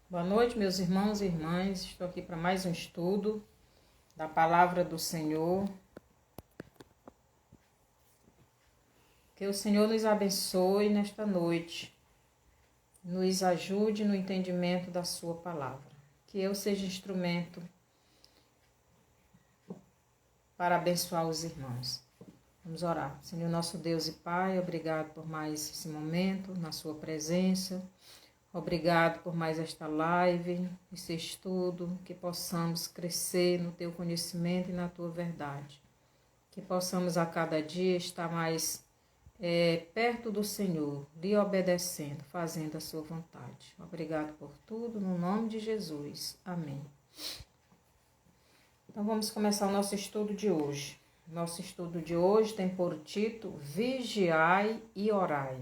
Boa noite, meus irmãos e irmãs. Estou aqui para mais um estudo da Palavra do Senhor. Que o Senhor nos abençoe nesta noite, nos ajude no entendimento da Sua Palavra. Que eu seja instrumento para abençoar os irmãos. Vamos orar. Senhor, nosso Deus e Pai, obrigado por mais esse momento na Sua presença. Obrigado por mais esta live, esse estudo, que possamos crescer no Teu conhecimento e na Tua verdade. Que possamos a cada dia estar mais perto do Senhor, lhe obedecendo, fazendo a Sua vontade. Obrigado por tudo, no nome de Jesus. Amém. Então vamos começar o nosso estudo de hoje. Nosso estudo de hoje tem por título Vigiai e Orai.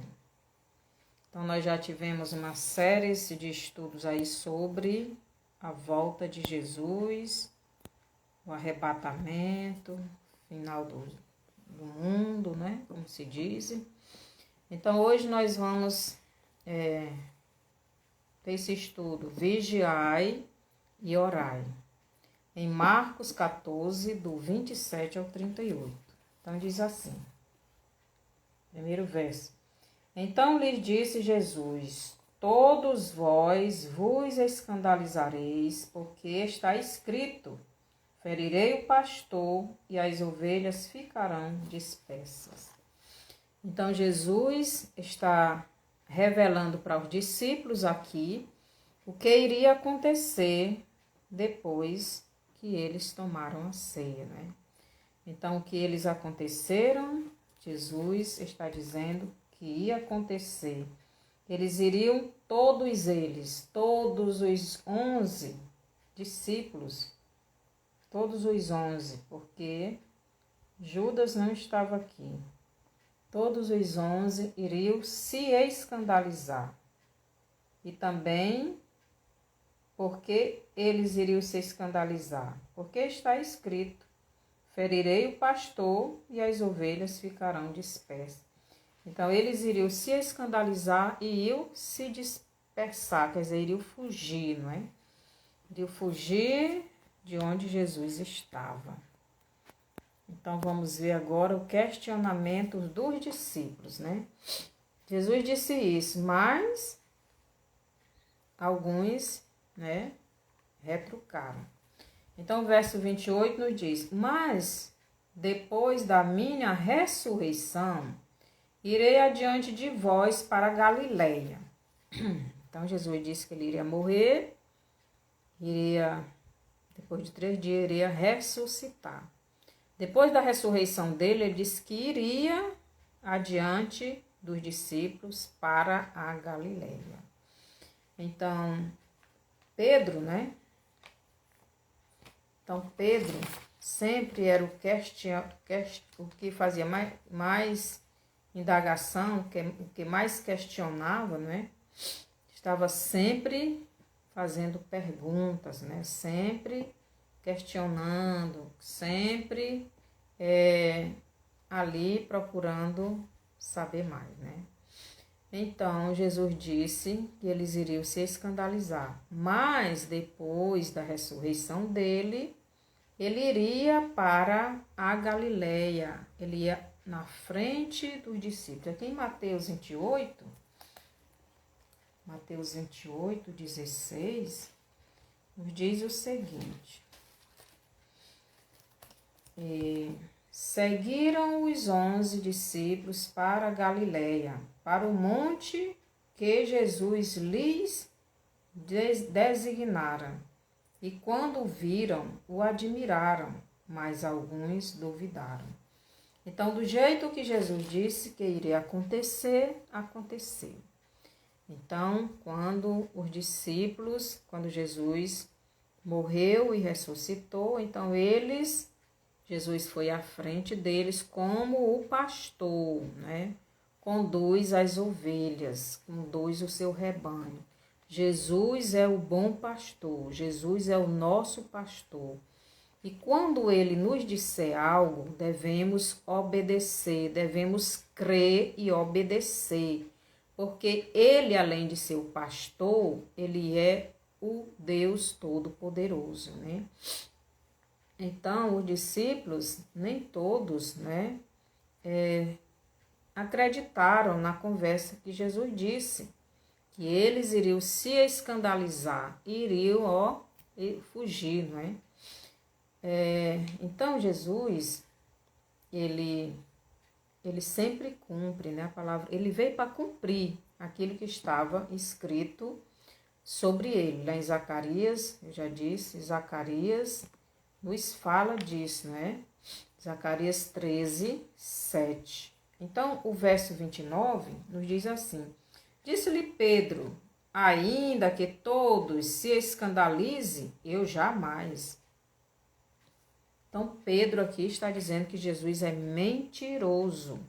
Então, nós já tivemos uma série de estudos aí sobre a volta de Jesus, o arrebatamento, final do mundo, né? Como se diz. Então, hoje nós vamos ter esse estudo, Vigiai e Orai, em Marcos 14, do 27 ao 38. Então, diz assim, primeiro verso. Então lhes disse Jesus: todos vós vos escandalizareis, porque está escrito: ferirei o pastor e as ovelhas ficarão dispersas. Então Jesus está revelando para os discípulos aqui o que iria acontecer depois que eles tomaram a ceia, né? Então, o que eles aconteceram, Jesus está dizendo que ia acontecer. Eles iriam, todos os 11 discípulos, todos os 11, porque Judas não estava aqui. Todos os 11 iriam se escandalizar. E também, porque eles iriam se escandalizar? Porque está escrito: ferirei o pastor e as ovelhas ficarão dispersas. Então, eles iriam se escandalizar e iriam se dispersar, quer dizer, iriam fugir, não é? Iriam fugir de onde Jesus estava. Então, vamos ver agora o questionamento dos discípulos, né? Jesus disse isso, mas alguns, né, retrucaram. Então, o verso 28 nos diz: mas depois da minha ressurreição, irei adiante de vós para a Galileia. Então, Jesus disse que ele iria morrer, depois de 3 dias, iria ressuscitar. Depois da ressurreição dele, ele disse que iria adiante dos discípulos para a Galileia. Então, Pedro, né? Então, Pedro sempre era o que fazia mais indagação, o que mais questionava, né? Estava sempre fazendo perguntas, né? Sempre questionando, sempre ali procurando saber mais, né? Então, Jesus disse que eles iriam se escandalizar, mas depois da ressurreição dele, ele iria para a Galileia, ele ia na frente dos discípulos. Aqui em Mateus 28, 16, nos diz o seguinte: seguiram os 11 discípulos para a Galileia, para o monte que Jesus lhes designara. E quando o viram, o admiraram, mas alguns duvidaram. Então, do jeito que Jesus disse que iria acontecer, aconteceu. Então, quando Jesus morreu e ressuscitou, então Jesus foi à frente deles como o pastor, né? Conduz as ovelhas, conduz o seu rebanho. Jesus é o bom pastor, Jesus é o nosso pastor. E quando ele nos disser algo, devemos obedecer, devemos crer e obedecer. Porque ele, além de ser o pastor, ele é o Deus Todo-Poderoso, né? Então, os discípulos, nem todos, né, acreditaram na conversa que Jesus disse, que eles iriam se escandalizar, iriam, fugir, não é? Então, Jesus, ele sempre cumpre, né, a palavra, ele veio para cumprir aquilo que estava escrito sobre ele. Lá em Zacarias, eu já disse, Zacarias nos fala disso, né? Zacarias 13, 7. Então, o verso 29 nos diz assim: disse-lhe Pedro, ainda que todos se escandalizem, eu jamais. Então, Pedro aqui está dizendo que Jesus é mentiroso.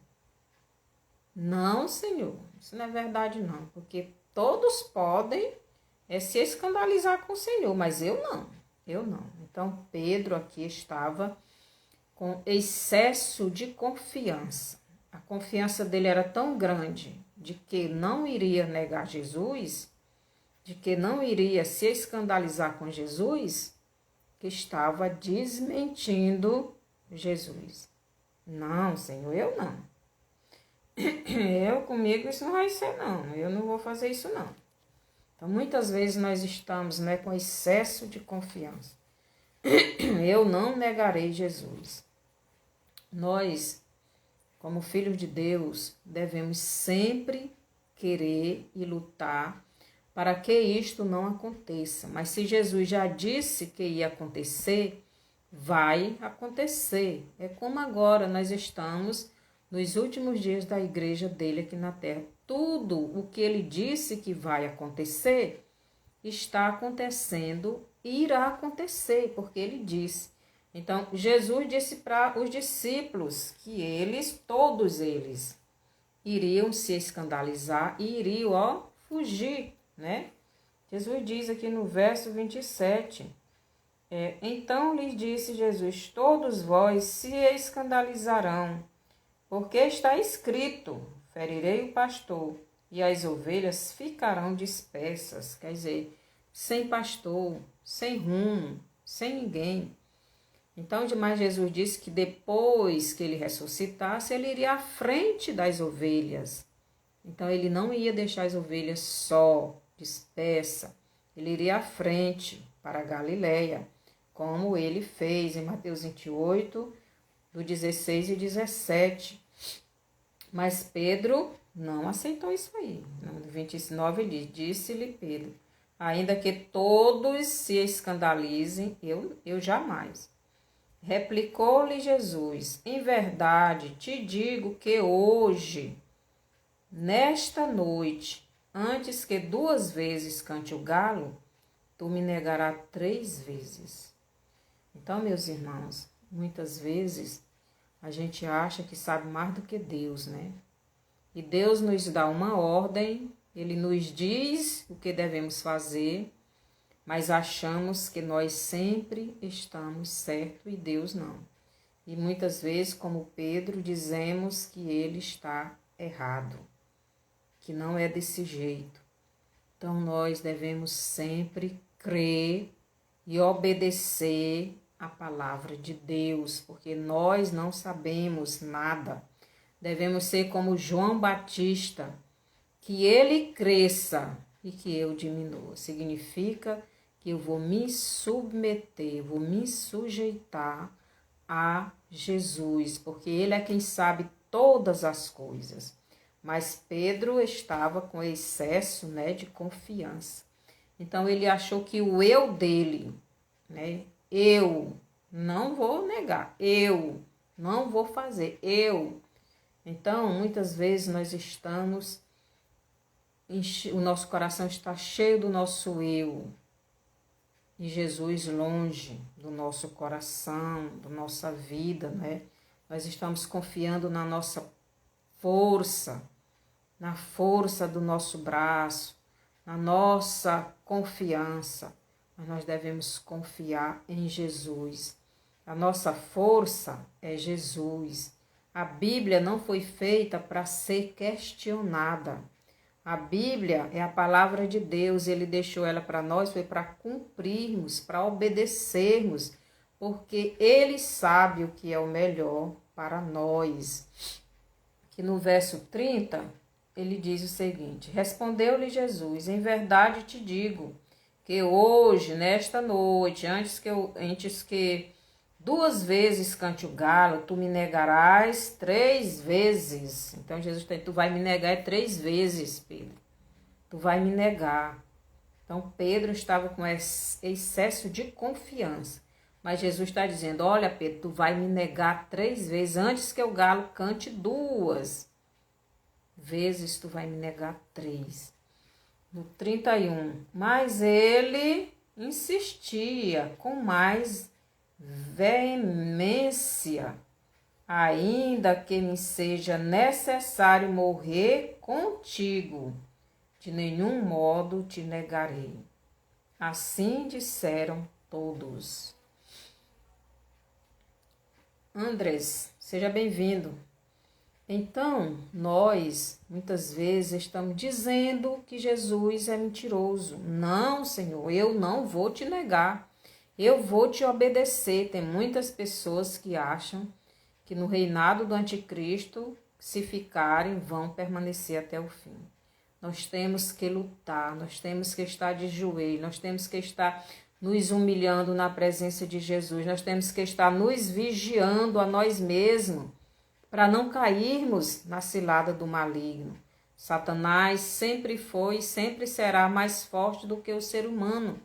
Não, Senhor, isso não é verdade não, porque todos podem se escandalizar com o Senhor, mas eu não. Então, Pedro aqui estava com excesso de confiança. A confiança dele era tão grande de que não iria negar Jesus, de que não iria se escandalizar com Jesus, que estava desmentindo Jesus. Não, Senhor, eu não. Comigo isso não vai ser não, eu não vou fazer isso não. Então, muitas vezes nós estamos, né, com excesso de confiança. Eu não negarei Jesus. Nós, como filhos de Deus, devemos sempre querer e lutar para que isto não aconteça. Mas se Jesus já disse que ia acontecer, vai acontecer. É como agora nós estamos nos últimos dias da igreja dele aqui na terra. Tudo o que ele disse que vai acontecer, está acontecendo e irá acontecer, porque ele disse. Então, Jesus disse para os discípulos que todos eles, iriam se escandalizar e iriam, fugir, né? Jesus diz aqui no verso 27, então lhes disse Jesus, todos vós se escandalizarão, porque está escrito, ferirei o pastor, e as ovelhas ficarão dispersas, quer dizer, sem pastor, sem rumo, sem ninguém. Então, demais, Jesus disse que depois que ele ressuscitasse, ele iria à frente das ovelhas. Então, ele não ia deixar as ovelhas só, dispersa. Ele iria à frente para a Galileia, como ele fez em Mateus 28, do 16 e 17. Mas Pedro não aceitou isso aí. No 29 ele disse-lhe Pedro, ainda que todos se escandalizem, eu jamais. Replicou-lhe Jesus, em verdade te digo que hoje, nesta noite, antes que 2 vezes cante o galo, tu me negarás 3 vezes. Então, meus irmãos, muitas vezes a gente acha que sabe mais do que Deus, né? E Deus nos dá uma ordem, Ele nos diz o que devemos fazer, mas achamos que nós sempre estamos certo e Deus não. E muitas vezes, como Pedro, dizemos que ele está errado, que não é desse jeito. Então, nós devemos sempre crer e obedecer a palavra de Deus, porque nós não sabemos nada. Devemos ser como João Batista, que ele cresça e que eu diminua. Significa que eu vou me submeter, vou me sujeitar a Jesus, porque ele é quem sabe todas as coisas. Mas Pedro estava com excesso, né, de confiança. Então ele achou que o eu dele, né, eu não vou negar, eu não vou fazer, eu. Então, muitas vezes nós estamos, o nosso coração está cheio do nosso eu, e Jesus longe do nosso coração, da nossa vida, né? Nós estamos confiando na nossa força, na força do nosso braço, na nossa confiança. Mas nós devemos confiar em Jesus. A nossa força é Jesus. A Bíblia não foi feita para ser questionada. A Bíblia é a palavra de Deus, ele deixou ela para nós, foi para cumprirmos, para obedecermos, porque ele sabe o que é o melhor para nós. Que no verso 30, ele diz o seguinte: respondeu-lhe Jesus, em verdade te digo, que hoje, nesta noite, antes que 2 vezes cante o galo, tu me negarás 3 vezes. Então Jesus tem, tu vai me negar 3 vezes, Pedro. Tu vai me negar. Então Pedro estava com excesso de confiança. Mas Jesus está dizendo, olha Pedro, tu vai me negar 3 vezes, antes que o galo cante 2 vezes, tu vai me negar 3. No 31, mas ele insistia com mais veemência, ainda que me seja necessário morrer contigo, de nenhum modo te negarei. Assim disseram todos. Andrés, seja bem-vindo. Então, nós, muitas vezes, estamos dizendo que Jesus é mentiroso. Não, Senhor, eu não vou te negar. Eu vou te obedecer. Tem muitas pessoas que acham que no reinado do anticristo, se ficarem, vão permanecer até o fim. Nós temos que lutar, nós temos que estar de joelho, nós temos que estar nos humilhando na presença de Jesus, nós temos que estar nos vigiando a nós mesmos, para não cairmos na cilada do maligno. Satanás sempre foi e sempre será mais forte do que o ser humano,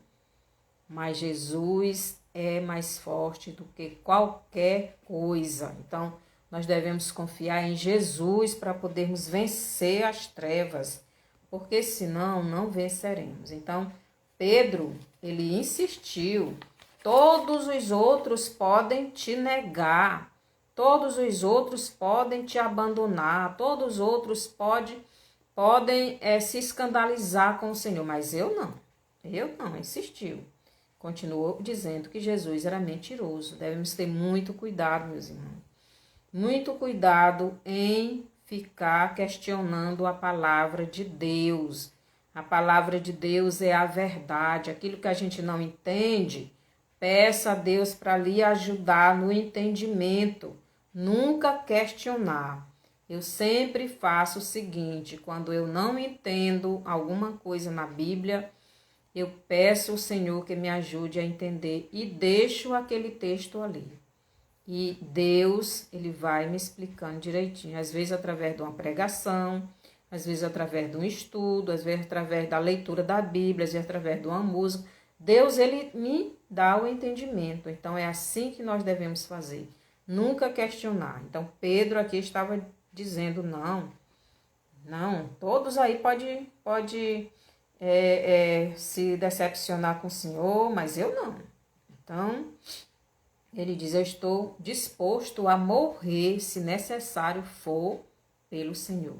mas Jesus é mais forte do que qualquer coisa. Então, nós devemos confiar em Jesus para podermos vencer as trevas, porque senão não venceremos. Então, Pedro, ele insistiu, todos os outros podem te negar, todos os outros podem te abandonar, todos os outros podem se escandalizar com o Senhor, mas eu não, insistiu. Continuou dizendo que Jesus era mentiroso. Devemos ter muito cuidado, meus irmãos. Muito cuidado em ficar questionando a palavra de Deus. A palavra de Deus é a verdade. Aquilo que a gente não entende, peça a Deus para lhe ajudar no entendimento. Nunca questionar. Eu sempre faço o seguinte, quando eu não entendo alguma coisa na Bíblia, eu peço ao Senhor que me ajude a entender e deixo aquele texto ali. E Deus, ele vai me explicando direitinho, às vezes através de uma pregação, às vezes através de um estudo, às vezes através da leitura da Bíblia, às vezes através de uma música. Deus, ele me dá o entendimento. Então é assim que nós devemos fazer. Nunca questionar. Então Pedro aqui estava dizendo, não, todos aí pode se decepcionar com o Senhor, mas eu não. Então, ele diz, eu estou disposto a morrer, se necessário for, pelo Senhor.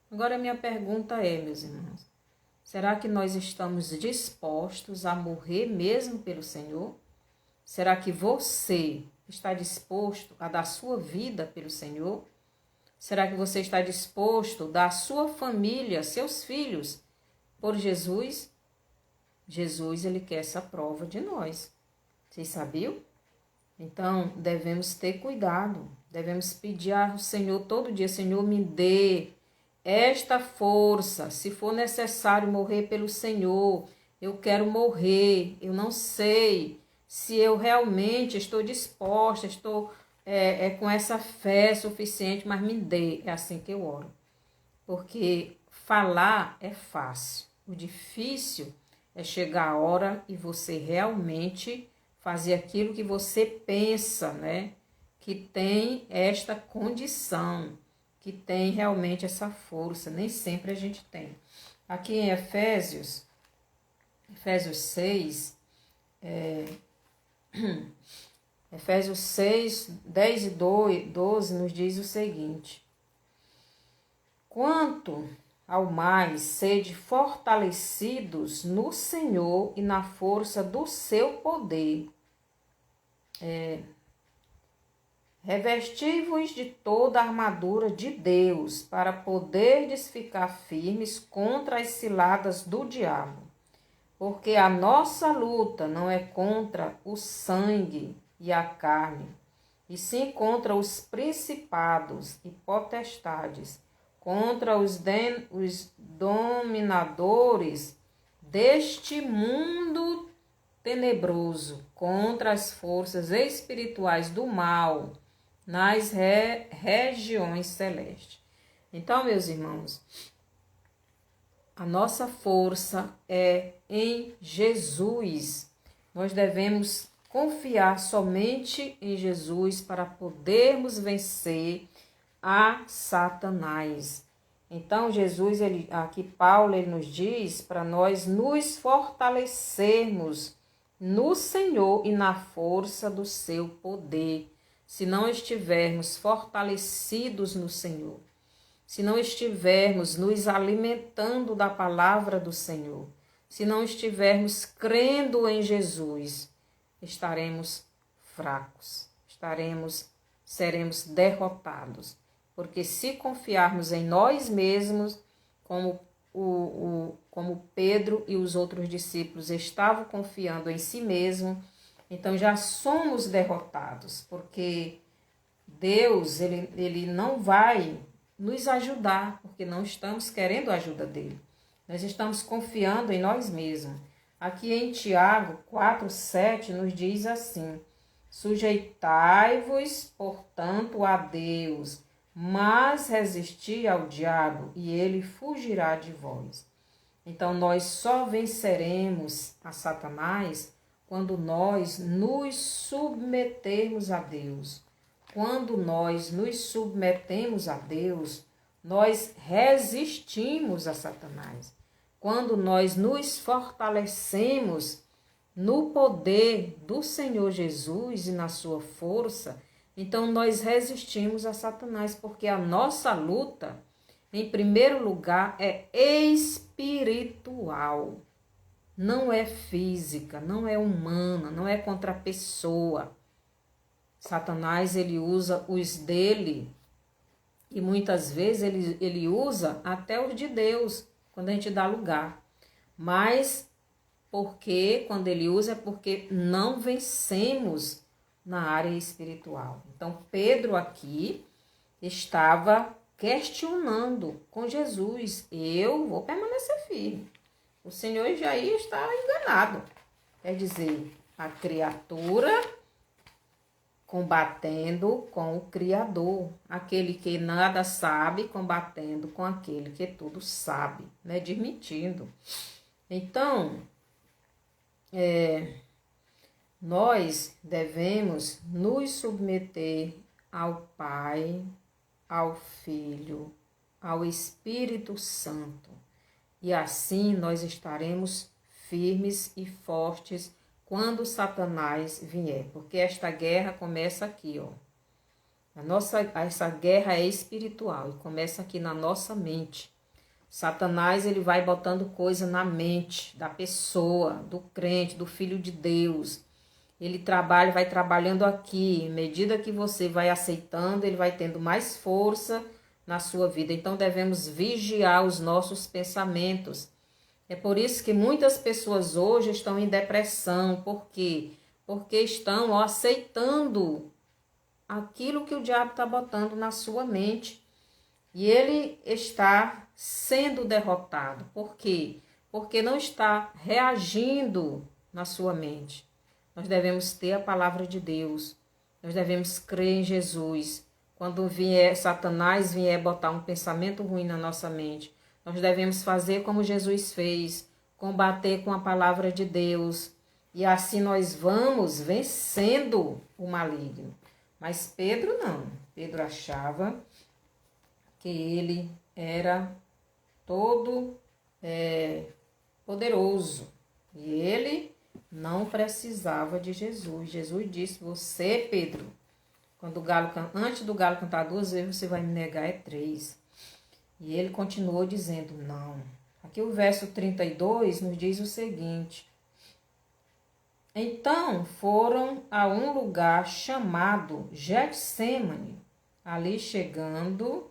Agora, a minha pergunta é, meus irmãos, será que nós estamos dispostos a morrer mesmo pelo Senhor? Será que você está disposto a dar sua vida pelo Senhor? Será que você está disposto a dar sua família, seus filhos, por Jesus? Jesus, ele quer essa prova de nós. Vocês sabiam? Então, devemos ter cuidado. Devemos pedir ao Senhor todo dia, Senhor, me dê esta força. Se for necessário morrer pelo Senhor, eu quero morrer. Eu não sei se eu realmente estou disposta, estou com essa fé suficiente, mas me dê. É assim que eu oro. Porque falar é fácil. O difícil é chegar a hora e você realmente fazer aquilo que você pensa, né? Que tem esta condição, que tem realmente essa força. Nem sempre a gente tem. Aqui em Efésios 6, Efésios 6, 10 e 12 nos diz o seguinte: quanto ao mais, sede fortalecidos no Senhor e na força do seu poder. Revesti-vos de toda a armadura de Deus, para poderdes ficar firmes contra as ciladas do diabo. Porque a nossa luta não é contra o sangue e a carne, e sim contra os principados e potestades, contra os dominadores deste mundo tenebroso, contra as forças espirituais do mal nas regiões celestes. Então, meus irmãos, a nossa força é em Jesus. Nós devemos confiar somente em Jesus para podermos vencer a Satanás. Então, Jesus, aqui Paulo, ele nos diz para nós nos fortalecermos no Senhor e na força do seu poder. Se não estivermos fortalecidos no Senhor, se não estivermos nos alimentando da palavra do Senhor, se não estivermos crendo em Jesus, estaremos fracos, seremos derrotados. Porque se confiarmos em nós mesmos, como Pedro e os outros discípulos estavam confiando em si mesmo, então já somos derrotados, porque Deus ele não vai nos ajudar, porque não estamos querendo a ajuda dele. Nós estamos confiando em nós mesmos. Aqui em Tiago 4:7 nos diz assim: sujeitai-vos, portanto, a Deus, mas resisti ao diabo, e ele fugirá de vós. Então, nós só venceremos a Satanás quando nós nos submetermos a Deus. Quando nós nos submetemos a Deus, nós resistimos a Satanás. Quando nós nos fortalecemos no poder do Senhor Jesus e na sua força, então nós resistimos a Satanás, porque a nossa luta, em primeiro lugar, é espiritual. Não é física, não é humana, não é contra a pessoa. Satanás, ele usa os dele e muitas vezes ele usa até os de Deus, quando a gente dá lugar. Mas porque quando ele usa é porque não vencemos na área espiritual. Então, Pedro aqui estava questionando com Jesus: eu vou permanecer firme. O Senhor já está enganado. Quer dizer, a criatura combatendo com o Criador. Aquele que nada sabe combatendo com aquele que tudo sabe, né? Admitindo. Então, nós devemos nos submeter ao Pai, ao Filho, ao Espírito Santo. E assim nós estaremos firmes e fortes quando Satanás vier. Porque esta guerra começa aqui, ó. Essa guerra é espiritual e começa aqui na nossa mente. Satanás, ele vai botando coisa na mente da pessoa, do crente, do filho de Deus. Ele vai trabalhando aqui. À medida que você vai aceitando, ele vai tendo mais força na sua vida. Então, devemos vigiar os nossos pensamentos. É por isso que muitas pessoas hoje estão em depressão. Por quê? Porque estão aceitando aquilo que o diabo está botando na sua mente. E ele está sendo derrotado. Por quê? Porque não está reagindo na sua mente. Nós devemos ter a palavra de Deus. Nós devemos crer em Jesus. Quando Satanás vier botar um pensamento ruim na nossa mente, nós devemos fazer como Jesus fez, combater com a palavra de Deus. E assim nós vamos vencendo o maligno. Mas Pedro não. Pedro achava que ele era todo poderoso. E ele não precisava de Jesus. Jesus disse: você, Pedro, antes do galo cantar 2 vezes, você vai me negar 3. E ele continuou dizendo: não. Aqui o verso 32 nos diz o seguinte: Então foram a um lugar chamado Getsêmani. Ali chegados,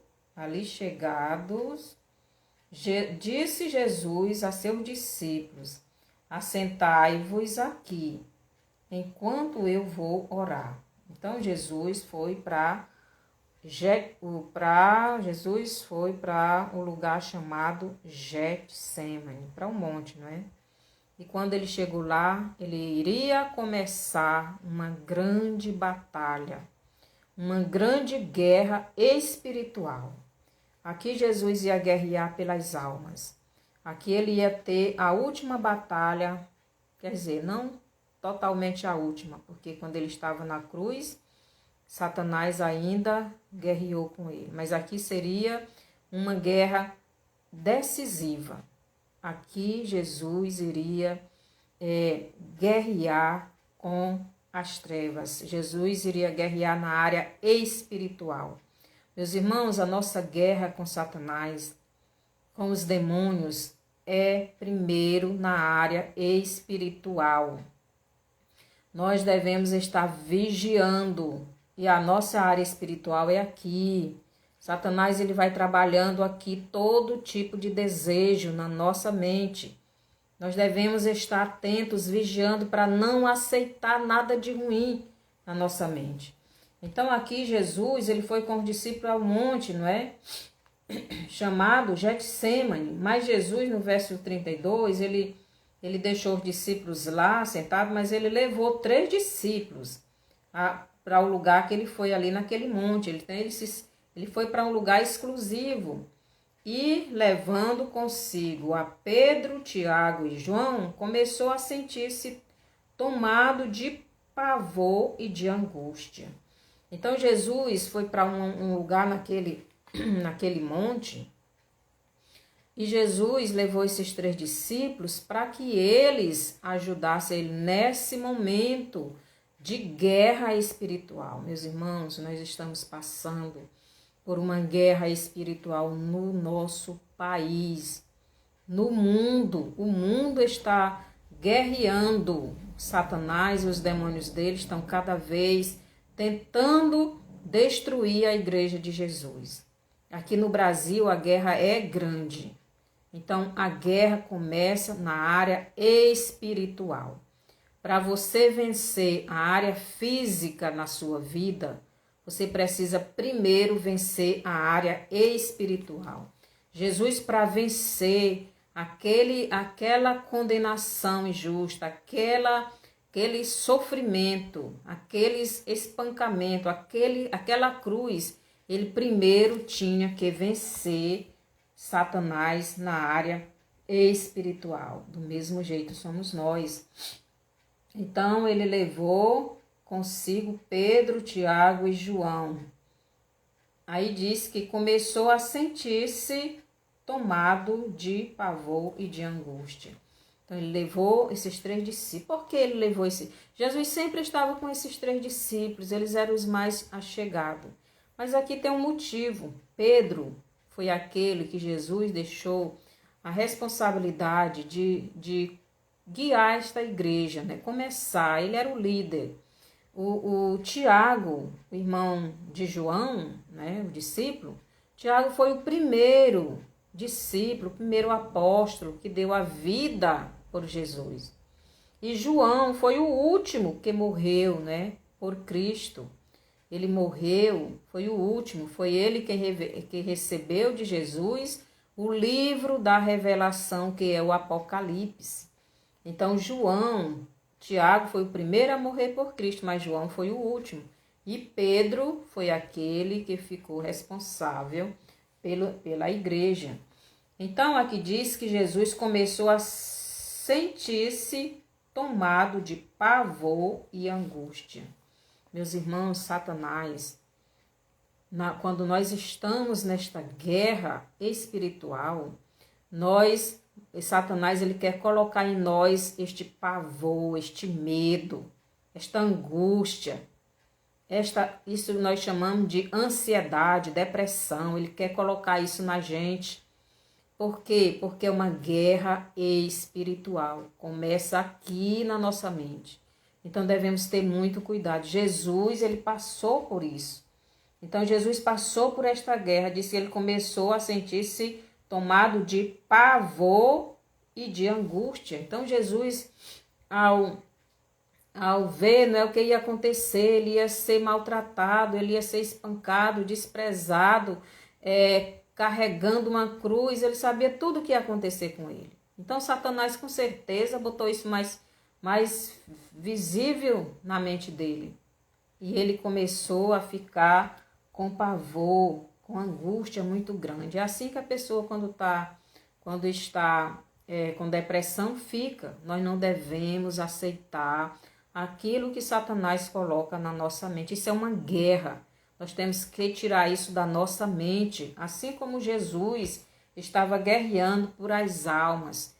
disse Jesus a seus discípulos: assentai-vos aqui, enquanto eu vou orar. Então Jesus foi para o lugar chamado Getsêmani, para um monte, não é? E quando ele chegou lá, ele iria começar uma grande batalha, uma grande guerra espiritual. Aqui Jesus ia guerrear pelas almas. Aqui ele ia ter a última batalha, quer dizer, não totalmente a última, porque quando ele estava na cruz, Satanás ainda guerreou com ele. Mas aqui seria uma guerra decisiva. Aqui Jesus iria guerrear com as trevas. Jesus iria guerrear na área espiritual. Meus irmãos, a nossa guerra com Satanás, com os demônios, é primeiro na área espiritual. Nós devemos estar vigiando, e a nossa área espiritual é aqui. Satanás ele vai trabalhando aqui todo tipo de desejo na nossa mente. Nós devemos estar atentos, vigiando para não aceitar nada de ruim na nossa mente. Então aqui Jesus ele foi com os discípulos ao monte, não é? Chamado Getsêmani. Mas Jesus no verso 32, ele deixou os discípulos lá sentados, mas ele levou 3 discípulos para o lugar que ele foi ali naquele monte. Ele foi para um lugar exclusivo e, levando consigo a Pedro, Tiago e João, começou a sentir-se tomado de pavor e de angústia. Então Jesus foi para um lugar naquele monte, e Jesus levou esses 3 discípulos para que eles ajudassem ele nesse momento de guerra espiritual. Meus irmãos, nós estamos passando por uma guerra espiritual no nosso país, no mundo. O mundo está guerreando. Satanás e os demônios dele estão cada vez tentando destruir a igreja de Jesus. Aqui no Brasil a guerra é grande. Então a guerra começa na área espiritual. Para você vencer a área física na sua vida, você precisa primeiro vencer a área espiritual. Jesus, para vencer aquela condenação injusta, aquele sofrimento, aqueles espancamentos, aquela cruz, ele primeiro tinha que vencer Satanás na área espiritual. Do mesmo jeito somos nós. Então ele levou consigo Pedro, Tiago e João. Aí diz que começou a sentir-se tomado de pavor e de angústia. Então ele levou esses 3 discípulos. Por que ele levou esses? Jesus sempre estava com esses 3 discípulos, eles eram os mais achegados. Mas aqui tem um motivo. Pedro foi aquele que Jesus deixou a responsabilidade de guiar esta igreja, né? Começar, ele era o líder. O Tiago, o irmão de João, né? O discípulo, Tiago foi o primeiro discípulo, o primeiro apóstolo que deu a vida por Jesus. E João foi o último que morreu, né? Por Cristo. Ele morreu, foi o último, foi ele que recebeu de Jesus o livro da revelação, que é o Apocalipse. Então Tiago foi o primeiro a morrer por Cristo, mas João foi o último. E Pedro foi aquele que ficou responsável pela igreja. Então aqui diz que Jesus começou a sentir-se tomado de pavor e angústia. Meus irmãos, Satanás, quando nós estamos nesta guerra espiritual, Satanás ele quer colocar em nós este pavor, este medo, esta angústia, isso nós chamamos de ansiedade, depressão. Ele quer colocar isso na gente. Por quê? Porque é uma guerra espiritual. Começa aqui na nossa mente. Então devemos ter muito cuidado. Jesus, ele passou por isso. Então Jesus passou por esta guerra, disse que ele começou a sentir-se tomado de pavor e de angústia. Então Jesus, ao ver, né, o que ia acontecer, ele ia ser maltratado, ele ia ser espancado, desprezado, carregando uma cruz, ele sabia tudo o que ia acontecer com ele. Então Satanás com certeza botou isso mais visível na mente dele. E ele começou a ficar com pavor, com angústia muito grande. É assim que a pessoa quando está com depressão fica. Nós não devemos aceitar aquilo que Satanás coloca na nossa mente. Isso é uma guerra. Nós temos que tirar isso da nossa mente. Assim como Jesus estava guerreando por as almas,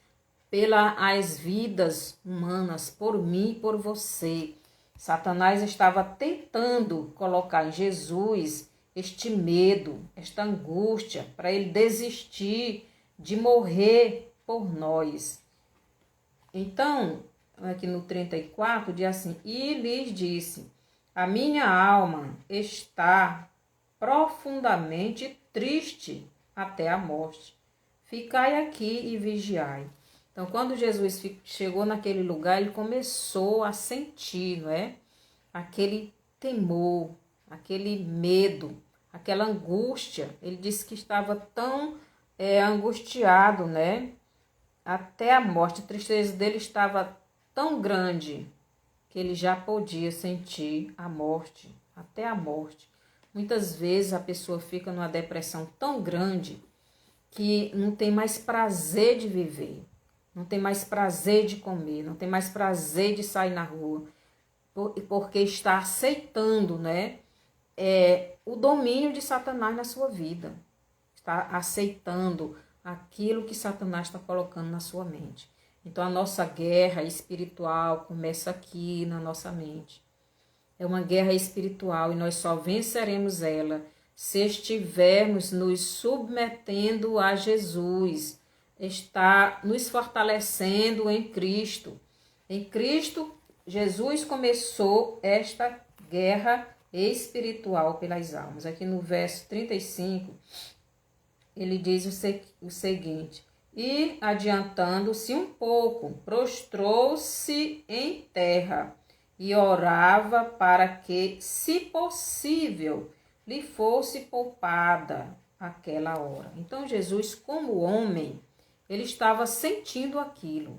pelas vidas humanas, por mim e por você. Satanás estava tentando colocar em Jesus este medo, esta angústia, para ele desistir de morrer por nós. Então, aqui no 34, diz assim: e lhes disse: a minha alma está profundamente triste até a morte. Ficai aqui e vigiai. Então, quando Jesus chegou naquele lugar, ele começou a sentir, não é? Aquele temor, aquele medo, aquela angústia. Ele disse que estava tão angustiado, né? Até a morte. A tristeza dele estava tão grande que ele já podia sentir a morte, até a morte. Muitas vezes a pessoa fica numa depressão tão grande que não tem mais prazer de viver, não tem mais prazer de comer, não tem mais prazer de sair na rua, porque está aceitando, né, o domínio de Satanás na sua vida. Está aceitando aquilo que Satanás está colocando na sua mente. Então a nossa guerra espiritual começa aqui na nossa mente. É uma guerra espiritual e nós só venceremos ela se estivermos nos submetendo a Jesus, está nos fortalecendo em Cristo. Em Cristo, Jesus começou esta guerra espiritual pelas almas. Aqui no verso 35, ele diz o seguinte: e adiantando-se um pouco, prostrou-se em terra e orava para que, se possível, lhe fosse poupada aquela hora. Então Jesus, como homem, ele estava sentindo aquilo.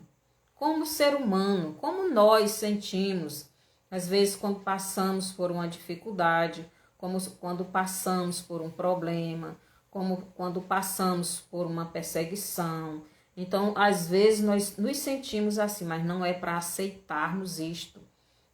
Como ser humano, como nós sentimos, às vezes quando passamos por uma dificuldade, como quando passamos por um problema, como quando passamos por uma perseguição. Então, às vezes nós nos sentimos assim, mas não é para aceitarmos isto.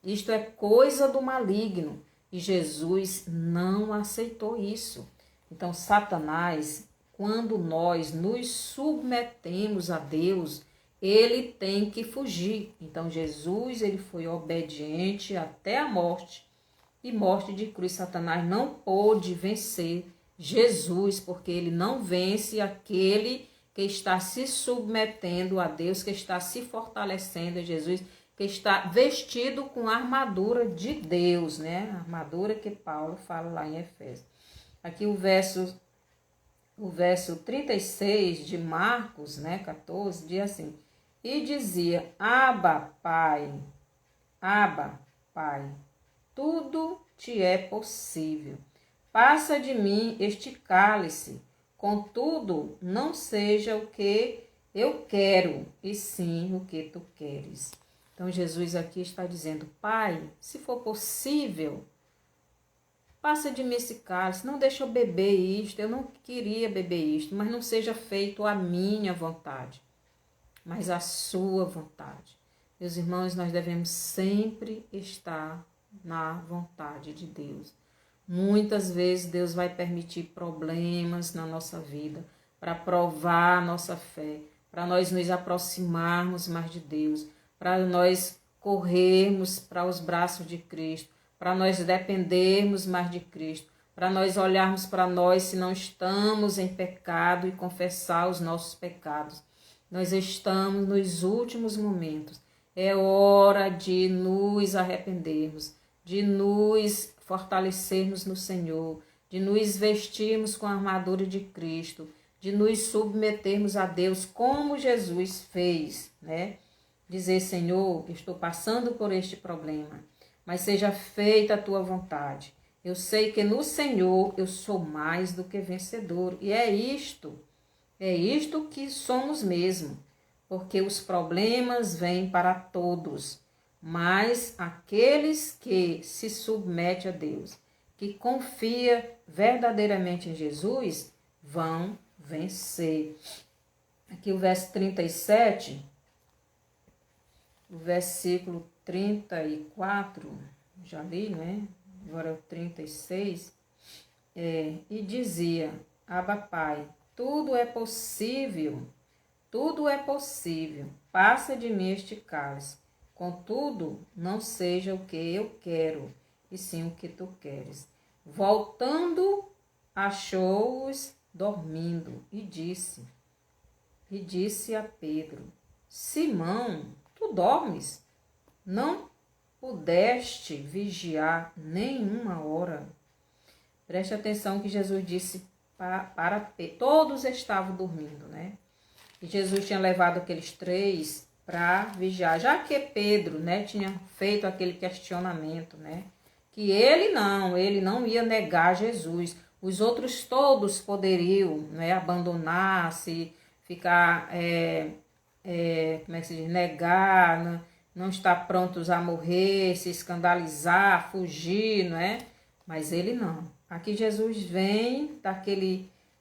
Isto é coisa do maligno. E Jesus não aceitou isso. Então, Satanás, quando nós nos submetemos a Deus, ele tem que fugir. Então, Jesus, ele foi obediente até a morte. E morte de cruz. Satanás não pôde vencer Jesus, porque ele não vence aquele que está se submetendo a Deus, que está se fortalecendo a Jesus, que está vestido com a armadura de Deus, né? A armadura que Paulo fala lá em Efésios. Aqui o verso 36 de Marcos, né, 14, diz assim: e dizia: Abba, Pai, tudo te é possível. Passa de mim este cálice, contudo, não seja o que eu quero, e sim o que tu queres. Então, Jesus aqui está dizendo: Pai, se for possível, passa de mim esse cálice, não deixa eu beber isto, eu não queria beber isto, mas não seja feito a minha vontade, mas a sua vontade. Meus irmãos, nós devemos sempre estar na vontade de Deus. Muitas vezes Deus vai permitir problemas na nossa vida para provar a nossa fé, para nós nos aproximarmos mais de Deus, para nós corrermos para os braços de Cristo, para nós dependermos mais de Cristo, para nós olharmos para nós se não estamos em pecado e confessar os nossos pecados. Nós estamos nos últimos momentos É hora de nos arrependermos, de nos fortalecermos no Senhor, de nos vestirmos com a armadura de Cristo, de nos submetermos a Deus como Jesus fez, né? Dizer, Senhor, estou passando por este problema, mas seja feita a tua vontade. Eu sei que no Senhor eu sou mais do que vencedor. E é isto que somos mesmo, porque os problemas vêm para todos, mas aqueles que se submetem a Deus, que confia verdadeiramente em Jesus, vão vencer. Aqui o verso 37, o versículo 34, já li, né? Agora é o 36, e dizia, Abba Pai, tudo é possível, passa de mim este cálice, contudo, não seja o que eu quero, e sim o que tu queres. Voltando, achou-os dormindo, e disse a Pedro, Simão, tu dormes? Não pudeste vigiar nenhuma hora? Preste atenção que Jesus disse para Pedro. Todos estavam dormindo, né? E Jesus tinha levado aqueles 3 para vigiar. Já que Pedro, né, tinha feito aquele questionamento, né? Que ele não ia negar Jesus. Os outros todos poderiam, né, abandonar-se, ficar, como é que se diz, negar, não estar prontos a morrer, se escandalizar, fugir, não é? Mas ele não. Aqui Jesus vem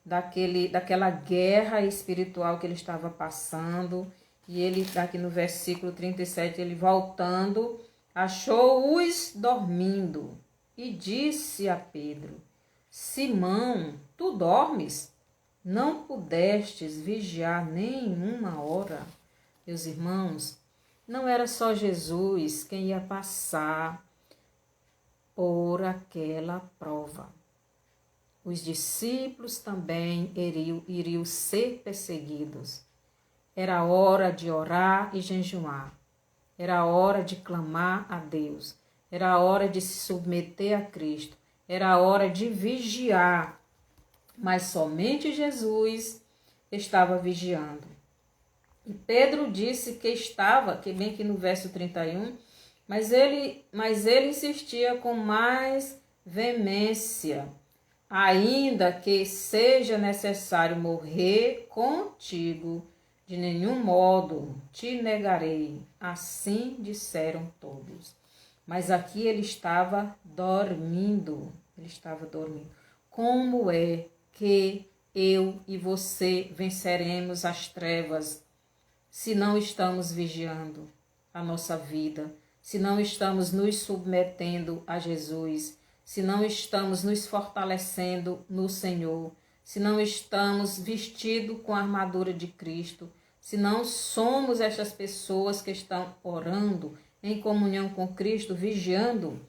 daquela guerra espiritual que ele estava passando, e ele, aqui no versículo 37, ele voltando, achou-os dormindo, e disse a Pedro, Simão, tu dormes? Não pudestes vigiar nenhuma hora? Meus irmãos, não era só Jesus quem ia passar por aquela prova. Os discípulos também iriam ser perseguidos. Era hora de orar e jejuar. Era hora de clamar a Deus. Era hora de se submeter a Cristo. Era hora de vigiar. Mas somente Jesus estava vigiando. E Pedro disse que bem que no verso 31, mas ele insistia com mais veemência. Ainda que seja necessário morrer contigo, de nenhum modo te negarei. Assim disseram todos. Mas aqui ele estava dormindo. Como é que eu e você venceremos as trevas se não estamos vigiando a nossa vida, se não estamos nos submetendo a Jesus, se não estamos nos fortalecendo no Senhor, se não estamos vestidos com a armadura de Cristo, se não somos estas pessoas que estão orando em comunhão com Cristo, vigiando?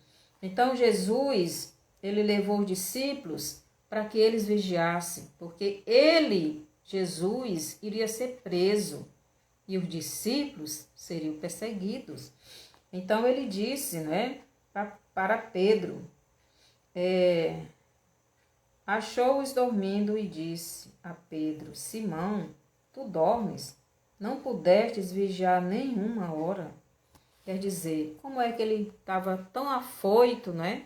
Então Jesus, ele levou os discípulos para que eles vigiassem, porque ele, Jesus, iria ser preso e os discípulos seriam perseguidos. Então ele disse, né, para Pedro, achou-os dormindo e disse a Pedro, Simão, tu dormes? Não pudestes vigiar nenhuma hora? Quer dizer, como é que ele estava tão afoito, né?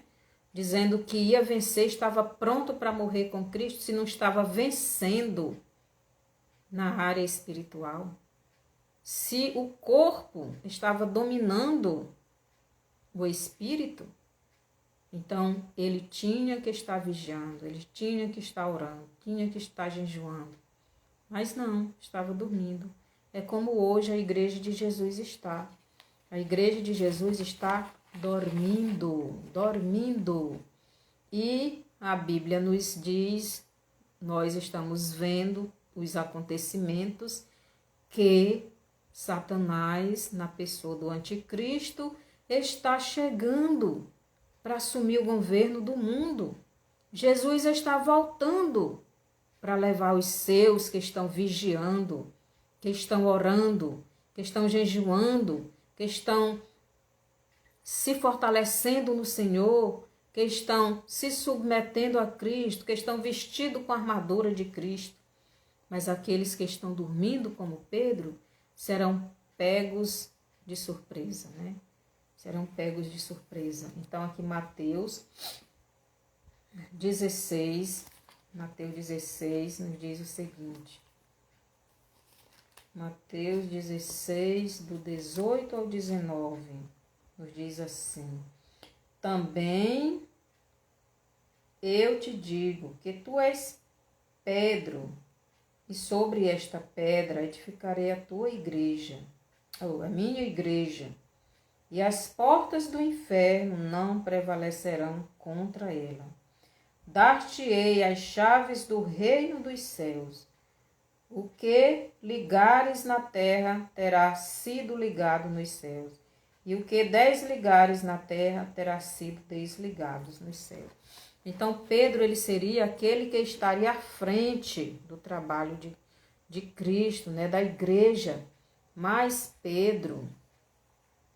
Dizendo que ia vencer, estava pronto para morrer com Cristo, se não estava vencendo na área espiritual. Se o corpo estava dominando o espírito, então ele tinha que estar vigiando, ele tinha que estar orando, tinha que estar jejuando. Mas não, estava dormindo. É como hoje a igreja de Jesus está. A igreja de Jesus está dormindo. E a Bíblia nos diz, nós estamos vendo os acontecimentos que Satanás, na pessoa do anticristo, está chegando para assumir o governo do mundo. Jesus está voltando para levar os seus que estão vigiando, que estão orando, que estão jejuando, que estão se fortalecendo no Senhor, que estão se submetendo a Cristo, que estão vestidos com a armadura de Cristo. Mas aqueles que estão dormindo, como Pedro, serão pegos de surpresa, né? Serão pegos de surpresa. Então, aqui Mateus 16 nos diz o seguinte. Mateus 16, do 18 ao 19, nos diz assim: também eu te digo que tu és Pedro, e sobre esta pedra edificarei a tua igreja, ou a minha igreja, e as portas do inferno não prevalecerão contra ela. Dar-te-ei as chaves do reino dos céus. O que ligares na terra terá sido ligado nos céus, e o que desligares na terra terá sido desligado nos céus. Então, Pedro, ele seria aquele que estaria à frente do trabalho de Cristo, né, da igreja. Mas Pedro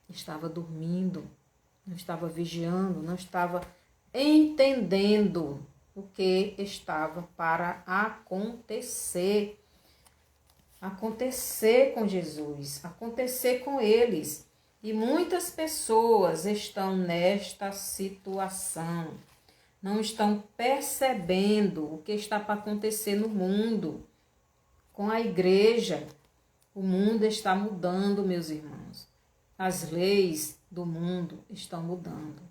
estava dormindo, não estava vigiando, não estava entendendo o que estava para acontecer. Acontecer com Jesus, acontecer com eles. E muitas pessoas estão nesta situação. Não estão percebendo o que está para acontecer no mundo. Com a igreja, o mundo está mudando, meus irmãos. As leis do mundo estão mudando.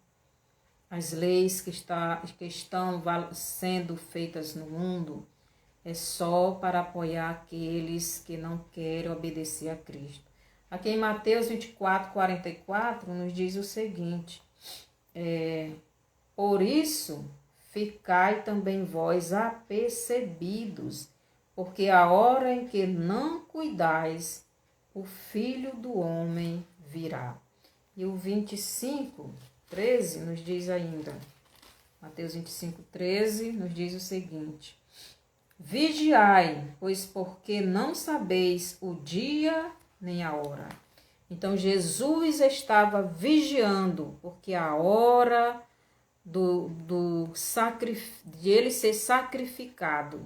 As leis que estão sendo feitas no mundo é só para apoiar aqueles que não querem obedecer a Cristo. Aqui em Mateus 24, 44, nos diz o seguinte: por isso, ficai também vós apercebidos, porque a hora em que não cuidais, o Filho do Homem virá. E o 25, 13 nos diz ainda, Mateus 25, 13 nos diz o seguinte: vigiai, pois porque não sabeis o dia nem a hora. Então Jesus estava vigiando, porque a hora de ele ser sacrificado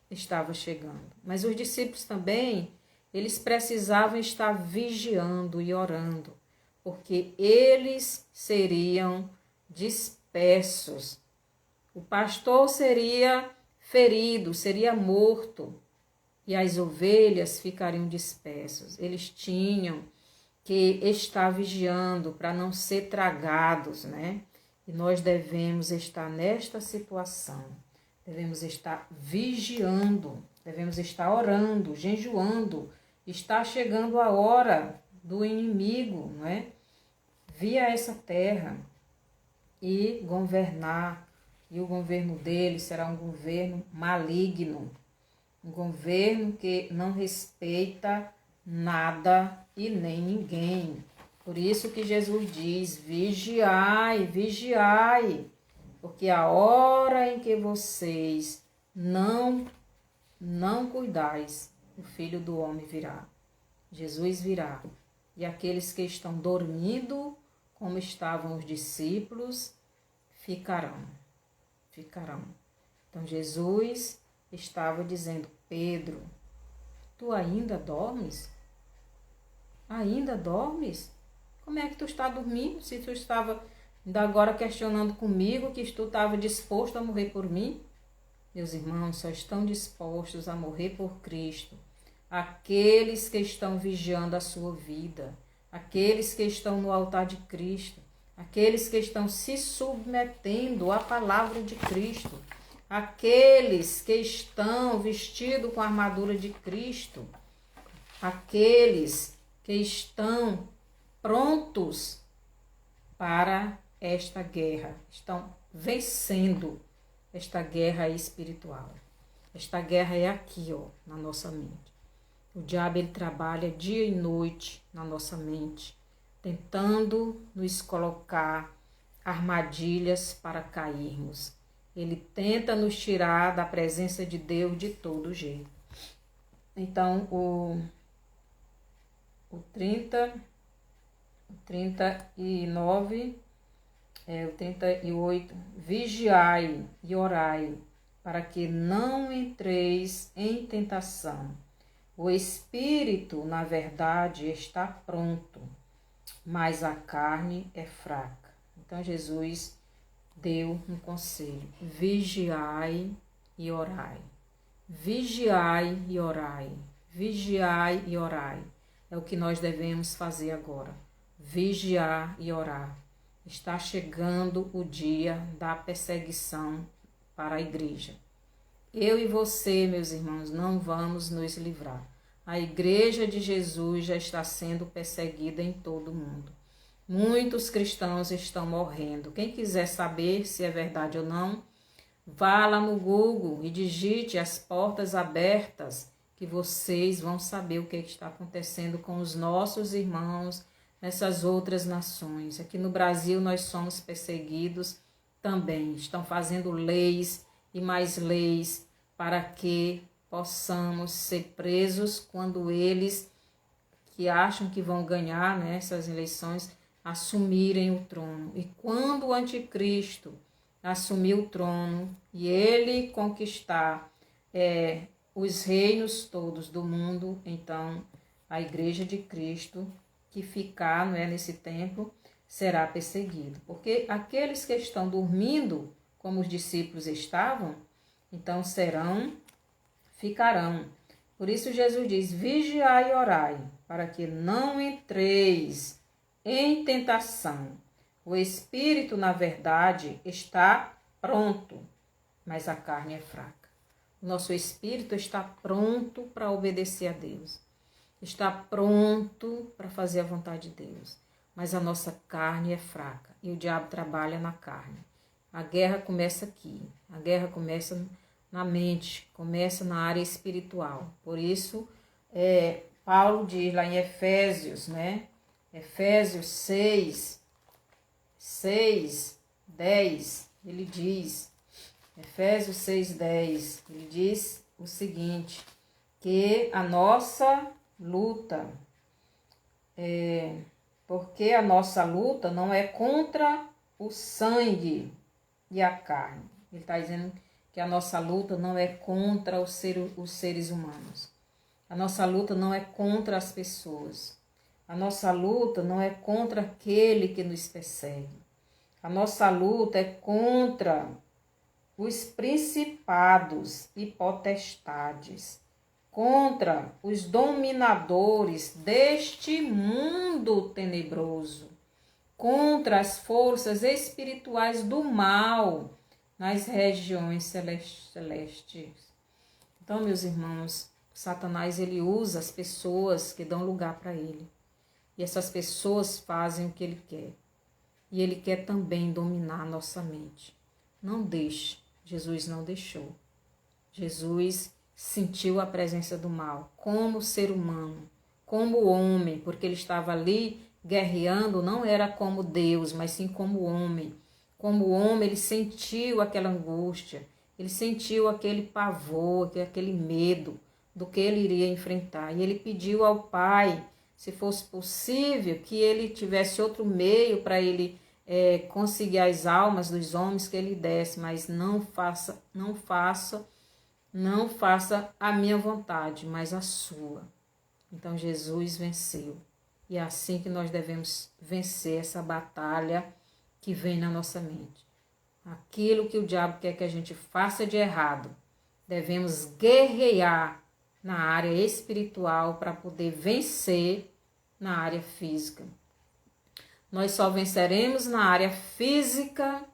estava chegando. Mas os discípulos também, eles precisavam estar vigiando e orando, porque eles seriam dispersos. O pastor seria ferido, seria morto, e as ovelhas ficariam dispersas. Eles tinham que estar vigiando para não ser tragados, né? E nós devemos estar nesta situação. Devemos estar vigiando, devemos estar orando, jejuando. Está chegando a hora do inimigo, não é? Vir a essa terra e governar. E o governo dele será um governo maligno. Um governo que não respeita nada e nem ninguém. Por isso que Jesus diz: vigiai, vigiai, porque a hora em que vocês não cuidais, o Filho do Homem virá. Jesus virá. E aqueles que estão dormindo, como estavam os discípulos, ficarão. Então Jesus estava dizendo: Pedro, tu ainda dormes? Ainda dormes? Como é que tu está dormindo? Se tu estava ainda agora questionando comigo que tu estava disposto a morrer por mim? Meus irmãos, só estão dispostos a morrer por Cristo aqueles que estão vigiando a sua vida, aqueles que estão no altar de Cristo, aqueles que estão se submetendo à palavra de Cristo, aqueles que estão vestidos com a armadura de Cristo, aqueles que estão prontos para esta guerra, estão vencendo esta guerra espiritual. Esta guerra é aqui, ó, na nossa mente. O diabo, ele trabalha dia e noite na nossa mente, tentando nos colocar armadilhas para cairmos. Ele tenta nos tirar da presença de Deus de todo jeito. Então, o 30 39, o 38. Vigiai e orai, para que não entreis em tentação. O espírito, na verdade, está pronto, mas a carne é fraca. Então Jesus deu um conselho: vigiai e orai. Vigiai e orai. Vigiai e orai. É o que nós devemos fazer agora. Vigiar e orar. Está chegando o dia da perseguição para a igreja. Eu e você, meus irmãos, não vamos nos livrar. A igreja de Jesus já está sendo perseguida em todo o mundo. Muitos cristãos estão morrendo. Quem quiser saber se é verdade ou não, vá lá no Google e digite as portas abertas, que vocês vão saber o que está acontecendo com os nossos irmãos nessas outras nações. Aqui no Brasil nós somos perseguidos também. Estão fazendo leis e mais leis para que possamos ser presos quando eles, que acham que vão ganhar nessas eleições, assumirem o trono. E quando o anticristo assumir o trono e ele conquistar os reinos todos do mundo, então a igreja de Cristo que ficar nesse templo será perseguido. Porque aqueles que estão dormindo, como os discípulos estavam, então ficarão. Por isso Jesus diz: vigiai e orai, para que não entreis em tentação. O espírito, na verdade, está pronto, mas a carne é fraca. O nosso espírito está pronto para obedecer a Deus. Está pronto para fazer a vontade de Deus. Mas a nossa carne é fraca e o diabo trabalha na carne. A guerra começa aqui. A guerra começa na mente, começa na área espiritual. Por isso, Paulo diz lá em Efésios, Efésios 6, 10, ele diz, Efésios 6, 10, ele diz o seguinte, que a nossa luta, porque a nossa luta não é contra o sangue e a carne. Ele está dizendo que a nossa luta não é contra os seres humanos. A nossa luta não é contra as pessoas. A nossa luta não é contra aquele que nos persegue. A nossa luta é contra os principados e potestades, contra os dominadores deste mundo tenebroso, contra as forças espirituais do mal nas regiões celestes. Então, meus irmãos, Satanás ele usa as pessoas que dão lugar para ele. E essas pessoas fazem o que ele quer. E ele quer também dominar a nossa mente. Não deixe. Jesus não deixou. Jesus sentiu a presença do mal como ser humano, como homem, porque ele estava ali guerreando, não era como Deus, mas sim como homem. Como homem, ele sentiu aquela angústia, ele sentiu aquele pavor, aquele medo do que ele iria enfrentar. E ele pediu ao Pai, se fosse possível, que ele tivesse outro meio para ele conseguir as almas dos homens que ele desse, mas não faça a minha vontade, mas a sua. Então Jesus venceu. E é assim que nós devemos vencer essa batalha que vem na nossa mente. Aquilo que o diabo quer que a gente faça de errado, devemos guerrear na área espiritual para poder vencer na área física. Nós só venceremos na área física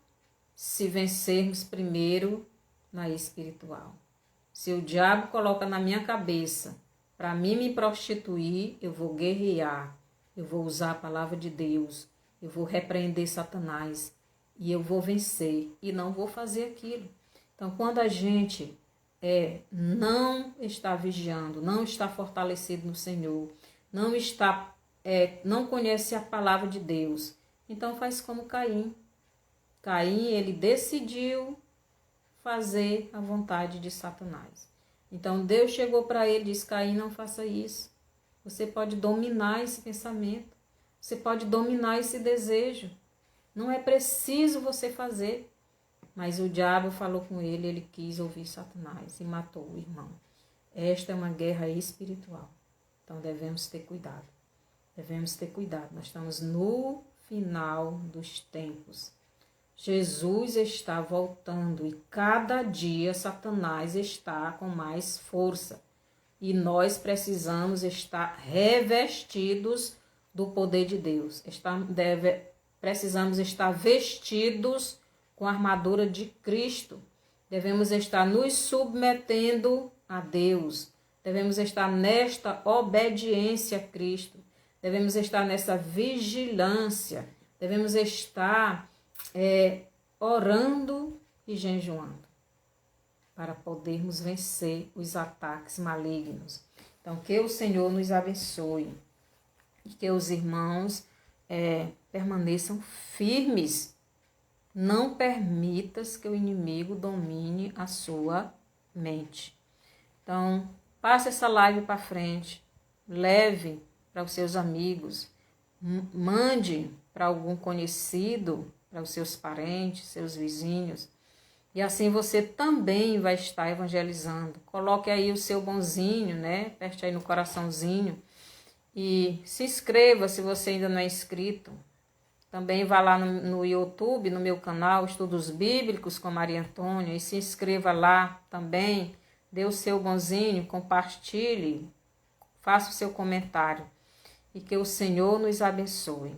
se vencermos primeiro na espiritual. Se o diabo coloca na minha cabeça para mim me prostituir, eu vou guerrear, eu vou usar a palavra de Deus, eu vou repreender Satanás e eu vou vencer e não vou fazer aquilo. Então, quando a gente não está vigiando, não está fortalecido no Senhor, não conhece a palavra de Deus, então faz como Caim. Caim, ele decidiu fazer a vontade de Satanás. Então Deus chegou para ele e disse: Caim, não faça isso. Você pode dominar esse pensamento. Você pode dominar esse desejo. Não é preciso você fazer. Mas o diabo falou com ele, ele quis ouvir Satanás e matou o irmão. Esta é uma guerra espiritual. Então devemos ter cuidado. Devemos ter cuidado. Nós estamos no final dos tempos. Jesus está voltando e cada dia Satanás está com mais força. E nós precisamos estar revestidos do poder de Deus. Precisamos estar vestidos com a armadura de Cristo. Devemos estar nos submetendo a Deus. Devemos estar nesta obediência a Cristo. Devemos estar nessa vigilância. Devemos estar orando e jejuando para podermos vencer os ataques malignos. Então, que o Senhor nos abençoe e que os irmãos permaneçam firmes. Não permitas que o inimigo domine a sua mente. Então, passe essa live para frente, leve para os seus amigos, mande para algum conhecido, para os seus parentes, seus vizinhos, e assim você também vai estar evangelizando. Coloque aí o seu bonzinho, né? Aperte aí no coraçãozinho e se inscreva se você ainda não é inscrito. Também vá lá no YouTube, no meu canal, Estudos Bíblicos com Maria Antônia, e se inscreva lá também. Dê o seu bonzinho, compartilhe, faça o seu comentário. E que o Senhor nos abençoe.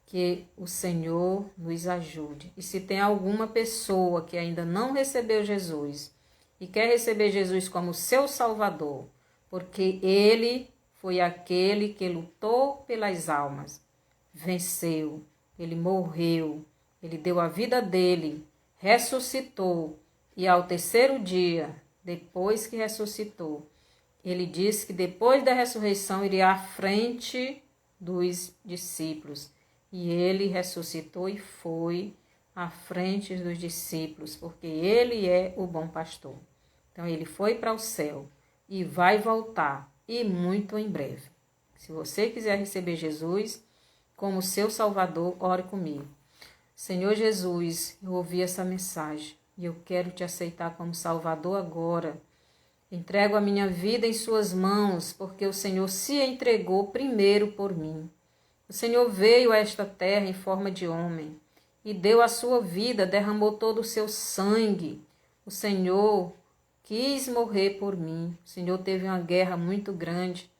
Que o Senhor nos ajude. E se tem alguma pessoa que ainda não recebeu Jesus e quer receber Jesus como seu Salvador, porque Ele foi aquele que lutou pelas almas, venceu, Ele morreu, Ele deu a vida dele, ressuscitou e ao terceiro dia, depois que ressuscitou, Ele disse que depois da ressurreição iria à frente dos discípulos. E ele ressuscitou e foi à frente dos discípulos, porque ele é o bom pastor. Então ele foi para o céu e vai voltar, e muito em breve. Se você quiser receber Jesus como seu Salvador, ore comigo. Senhor Jesus, eu ouvi essa mensagem e eu quero te aceitar como Salvador agora. Entrego a minha vida em suas mãos, porque o Senhor se entregou primeiro por mim. O Senhor veio a esta terra em forma de homem e deu a sua vida, derramou todo o seu sangue. O Senhor quis morrer por mim. O Senhor teve uma guerra muito grande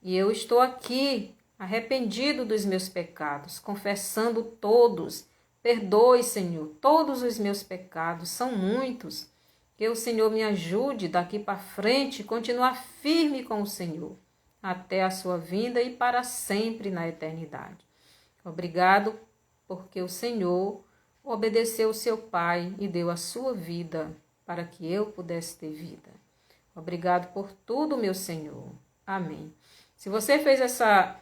e eu estou aqui arrependido dos meus pecados, confessando todos. Perdoe, Senhor, todos os meus pecados, são muitos. Que o Senhor me ajude daqui para frente, continuar firme com o Senhor, até a sua vinda e para sempre na eternidade. Obrigado porque o Senhor obedeceu o seu Pai e deu a sua vida para que eu pudesse ter vida. Obrigado por tudo, meu Senhor. Amém. Se você fez essa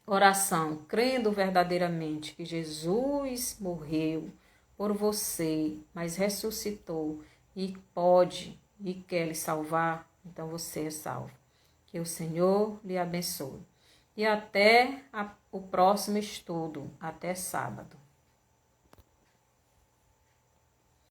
oração crendo verdadeiramente que Jesus morreu por você, mas ressuscitou e pode e quer lhe salvar, então você é salvo. Que o Senhor lhe abençoe. E até o próximo estudo, até sábado.